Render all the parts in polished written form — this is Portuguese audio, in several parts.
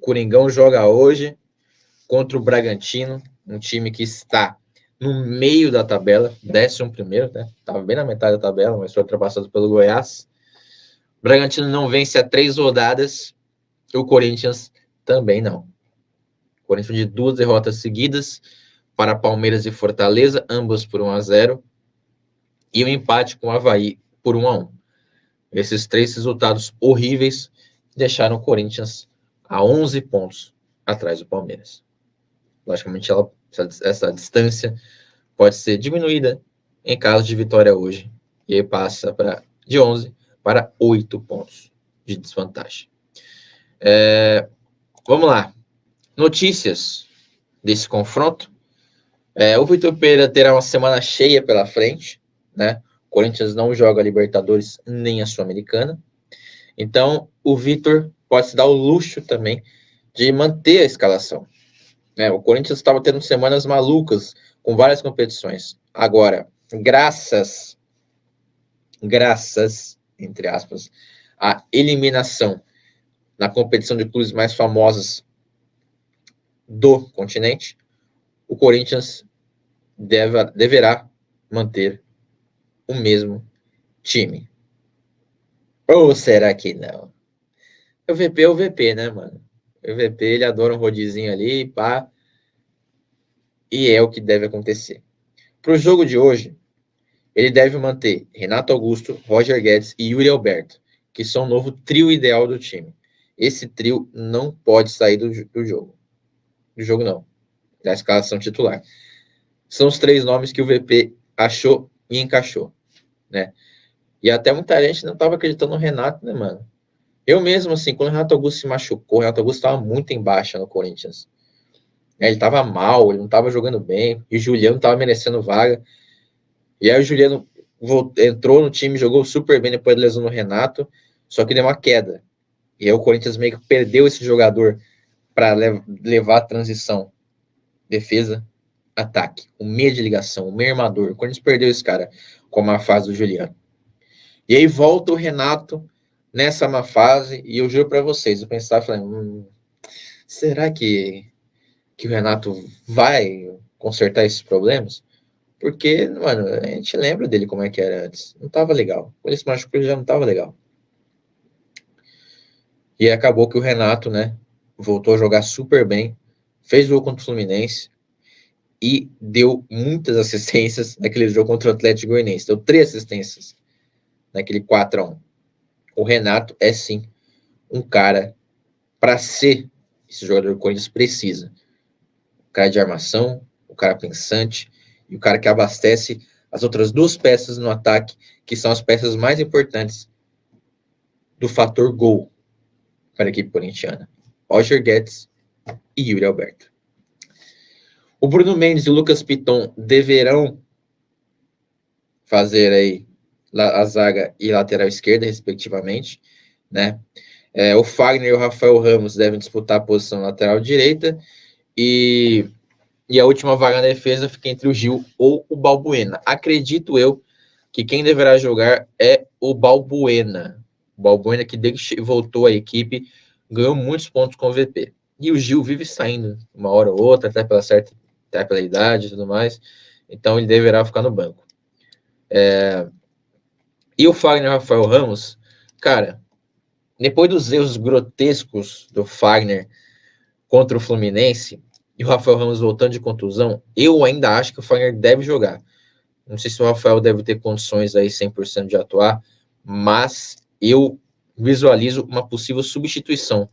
Coringão joga hoje contra o Bragantino, um time que está no meio da tabela, 11º, né? Estava bem na metade da tabela, mas foi ultrapassado pelo Goiás. O Bragantino não vence há 3 rodadas, o Corinthians também não. O Corinthians de 2 derrotas seguidas para Palmeiras e Fortaleza, ambas por 1-0, e um empate com o Avaí por 1-1. Esses 3 resultados horríveis deixaram o Corinthians a 11 pontos atrás do Palmeiras. Logicamente, essa distância pode ser diminuída em caso de vitória hoje. E aí passa de 11 para 8 pontos de desvantagem. Vamos lá. Notícias desse confronto. O Vitor Pereira terá uma semana cheia pela frente, né? O Corinthians não joga a Libertadores nem a Sul-Americana. Então, o Vitor pode se dar o luxo também de manter a escalação. O Corinthians estava tendo semanas malucas com várias competições. Agora, graças, entre aspas, à eliminação na competição de clubes mais famosas do continente, o Corinthians deverá manter o mesmo time. Ou será que não? O VP é o VP, né, mano? O VP, ele adora um rodizinho ali, pá. E é o que deve acontecer. Para o jogo de hoje, ele deve manter Renato Augusto, Roger Guedes e Yuri Alberto, que são o novo trio ideal do time. Esse trio não pode sair do jogo. Do jogo não. Da escalação titular. São os 3 nomes que o VP achou e encaixou, né? E até muita gente não estava acreditando no Renato, né, mano? Eu mesmo, assim, quando o Renato Augusto se machucou, o Renato Augusto estava muito em baixa no Corinthians. Ele estava mal, ele não estava jogando bem, e o Juliano estava merecendo vaga. E aí o Juliano entrou no time, jogou super bem depois da lesão no Renato, só que deu uma queda. E aí o Corinthians meio que perdeu esse jogador para levar a transição. Defesa, ataque, o meia de ligação, o meia armador. O Corinthians perdeu esse cara com a má fase do Juliano. E aí volta o Renato nessa má fase, e eu juro para vocês, eu pensava, falei, será que o Renato vai consertar esses problemas? Porque, mano, a gente lembra dele como é que era antes. Não tava legal. Quando ele se machucou, ele já não tava legal. E acabou que o Renato, né, voltou a jogar super bem, fez o gol contra o Fluminense e deu muitas assistências naquele jogo contra o Atlético Goianiense. Deu 3 assistências naquele 4-1. O Renato é, sim, um cara para ser esse jogador que o Corinthians precisa. O cara de armação, o cara pensante e o cara que abastece as outras 2 peças no ataque, que são as peças mais importantes do fator gol para a equipe corintiana. Roger Guedes e Yuri Alberto. O Bruno Mendes e o Lucas Piton deverão fazer aí a zaga e lateral esquerda, respectivamente, né? O Fagner e o Rafael Ramos devem disputar a posição lateral direita e a última vaga na defesa fica entre o Gil ou o Balbuena. Acredito eu que quem deverá jogar é o Balbuena. O Balbuena, que desde que voltou à equipe, ganhou muitos pontos com o VP. E o Gil vive saindo uma hora ou outra, até pela idade e tudo mais. Então ele deverá ficar no banco. E o Fagner e o Rafael Ramos, cara, depois dos erros grotescos do Fagner contra o Fluminense, e o Rafael Ramos voltando de contusão, eu ainda acho que o Fagner deve jogar. Não sei se o Rafael deve ter condições aí 100% de atuar, mas eu visualizo uma possível substituição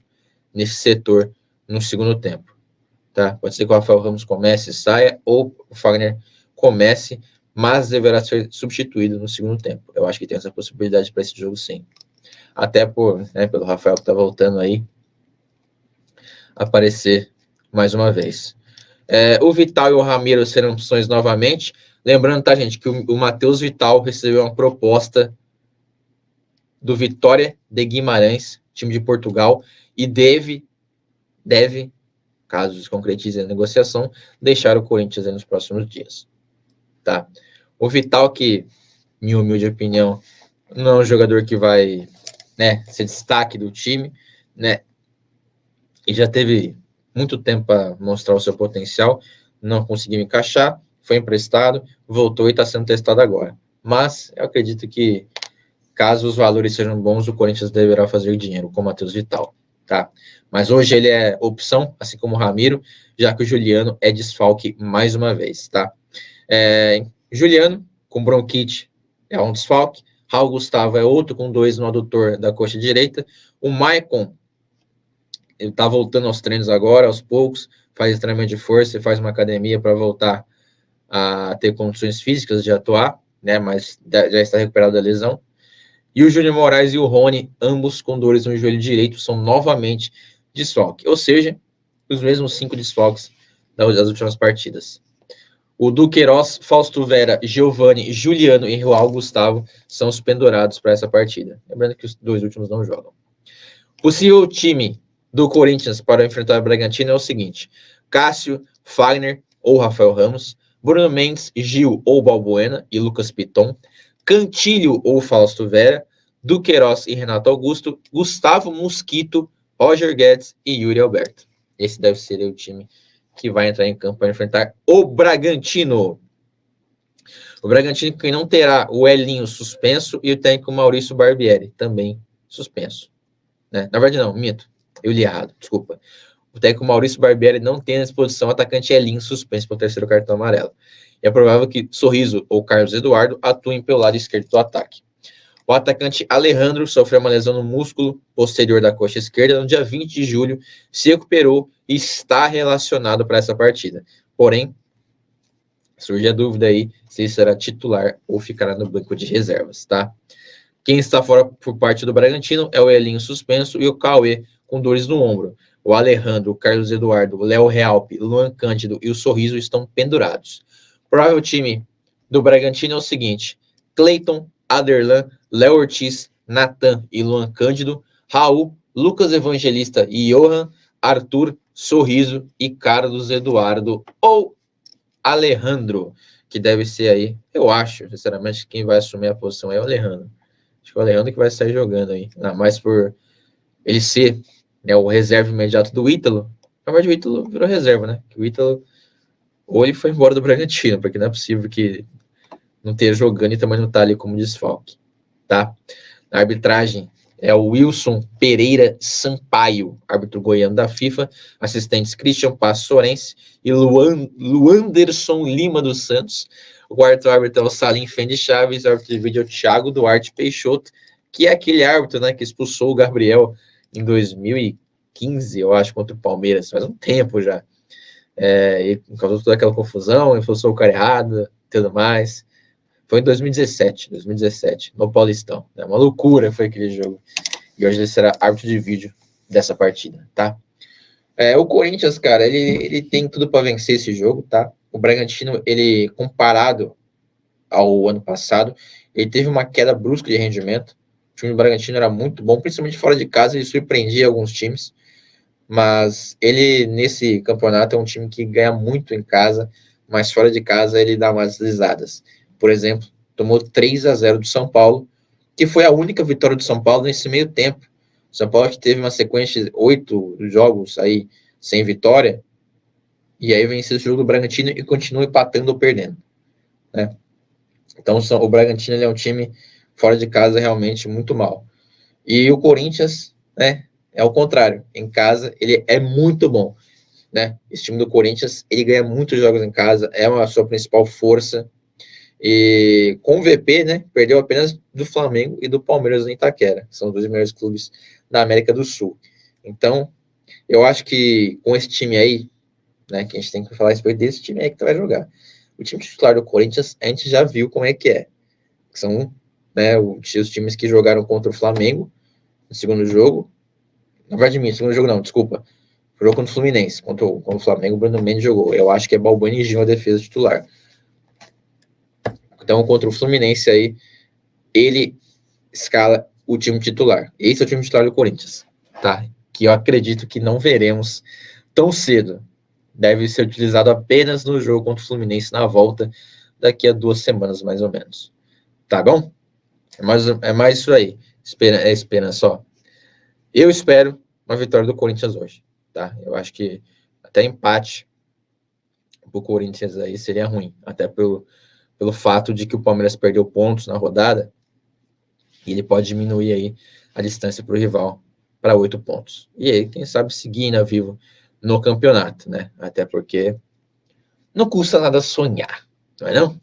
nesse setor no segundo tempo. Tá? Pode ser que o Rafael Ramos comece e saia, ou o Fagner comece, mas deverá ser substituído no segundo tempo. Eu acho que tem essa possibilidade para esse jogo, sim. Até pelo Rafael que está voltando aí aparecer mais uma vez. O Vital e o Ramiro serão opções novamente. Lembrando, tá, gente, que o Matheus Vital recebeu uma proposta do Vitória de Guimarães, time de Portugal, e deve, caso se concretize a negociação, deixar o Corinthians nos próximos dias. Tá? O Vital, que, minha humilde opinião, não é um jogador que vai, né, ser destaque do time, né? e já teve muito tempo para mostrar o seu potencial, não conseguiu encaixar, foi emprestado, voltou e está sendo testado agora. Mas eu acredito que, caso os valores sejam bons, o Corinthians deverá fazer dinheiro com o Matheus Vital, tá? Mas hoje ele é opção, assim como o Ramiro, já que o Juliano é desfalque mais uma vez, tá? Juliano, com bronquite, é um desfalque. Raul Gustavo é outro com 2 no adutor da coxa direita. O Maicon, ele tá voltando aos treinos agora, aos poucos, faz treinamento de força e faz uma academia para voltar a ter condições físicas de atuar, né? Mas já está recuperado da lesão. E o Júnior Moraes e o Rony, ambos com dores no joelho direito, são novamente desfalque. Ou seja, os mesmos 5 desfalques das últimas partidas. O Duqueiroz, Fausto Vera, Giovani, Juliano e Raul Gustavo são os pendurados para essa partida. Lembrando que os 2 últimos não jogam. Possível time do Corinthians para enfrentar o Bragantino é o seguinte: Cássio, Fagner ou Rafael Ramos, Bruno Mendes, Gil ou Balbuena e Lucas Piton, Cantilho ou Fausto Vera, Duqueiroz e Renato Augusto, Gustavo Mosquito, Roger Guedes e Yuri Alberto. Esse deve ser o time que vai entrar em campo para enfrentar o Bragantino. O Bragantino que não terá o Elinho suspenso e o técnico Maurício Barbieri também suspenso. Né? Na verdade não, minto. Eu li errado, desculpa. O técnico Maurício Barbieri não tem à disposição o atacante Elinho suspenso pelo 3º cartão amarelo. E é provável que Sorriso ou Carlos Eduardo atuem pelo lado esquerdo do ataque. O atacante Alejandro sofreu uma lesão no músculo posterior da coxa esquerda no dia 20 de julho, se recuperou e está relacionado para essa partida. Porém, surge a dúvida aí se ele será titular ou ficará no banco de reservas, tá? Quem está fora por parte do Bragantino é o Elinho suspenso e o Cauê com dores no ombro. O Alejandro, o Carlos Eduardo, o Léo Realpe, o Luan Cândido e o Sorriso estão pendurados. O provável time do Bragantino é o seguinte: Cleiton, Aderlan, Léo Ortiz, Natan e Luan Cândido, Raul, Lucas Evangelista e Johan, Arthur, Sorriso e Carlos Eduardo ou Alejandro, que deve ser aí, eu acho, sinceramente, quem vai assumir a posição é o Alejandro. Acho que é o Alejandro que vai sair jogando aí, mais por ele ser, né, o reserva imediato do Ítalo. Na verdade, o Ítalo virou reserva, né? O Ítalo, ou ele foi embora do Bragantino, porque não é possível que não esteja jogando e também não está ali como desfalque, tá? Na arbitragem é o Wilson Pereira Sampaio, árbitro goiano da FIFA, assistentes Christian Passo Sorense e Luanderson Lima dos Santos. O quarto árbitro é o Salim Fendi Chaves, o árbitro de vídeo é o Thiago Duarte Peixoto, que é aquele árbitro, né, que expulsou o Gabriel em 2015, eu acho, contra o Palmeiras, faz um tempo já. E causou toda aquela confusão, expulsou o cara errado, tudo mais. Foi em 2017, no Paulistão. É uma loucura foi aquele jogo. E hoje ele será árbitro de vídeo dessa partida, tá? O Corinthians, cara, ele tem tudo para vencer esse jogo, tá? O Bragantino, ele, comparado ao ano passado, ele teve uma queda brusca de rendimento. O time do Bragantino era muito bom, principalmente fora de casa, ele surpreendia alguns times. Mas ele, nesse campeonato, é um time que ganha muito em casa, mas fora de casa ele dá umas deslizadas. Por exemplo, tomou 3-0 do São Paulo, que foi a única vitória do São Paulo nesse meio tempo. O São Paulo que teve uma sequência de 8 jogos aí sem vitória, e aí venceu esse jogo do Bragantino e continua empatando ou perdendo, né? Então o Bragantino ele é um time fora de casa realmente muito mal. E o Corinthians, né, é o contrário. Em casa ele é muito bom, né? Esse time do Corinthians, ele ganha muitos jogos em casa, é a sua principal força. E com o VP, né, perdeu apenas do Flamengo e do Palmeiras em Itaquera, que são os 2 melhores clubes da América do Sul. Então, eu acho que com esse time aí, né, que a gente tem que falar a respeito desse time aí que tu vai jogar. O time titular do Corinthians, a gente já viu como é. Que são, né, os times que jogaram contra o Flamengo no segundo jogo. Na verdade, segundo jogo não, desculpa. Jogou contra o Fluminense, contra o Flamengo, o Bruno Mendes jogou. Eu acho que é Balbuena e Gil a defesa titular. Então, contra o Fluminense aí, ele escala o time titular. Esse é o time titular do Corinthians, tá? Que eu acredito que não veremos tão cedo. Deve ser utilizado apenas no jogo contra o Fluminense na volta, daqui a 2 semanas, mais ou menos. Tá bom? É mais isso aí. Esperança só. Eu espero uma vitória do Corinthians hoje. tá? Eu acho que até empate pro Corinthians aí seria ruim, até pelo fato de que o Palmeiras perdeu pontos na rodada e ele pode diminuir aí a distância para o rival para 8 pontos. E aí, quem sabe, seguir ainda vivo no campeonato, né? Até porque não custa nada sonhar, não é não?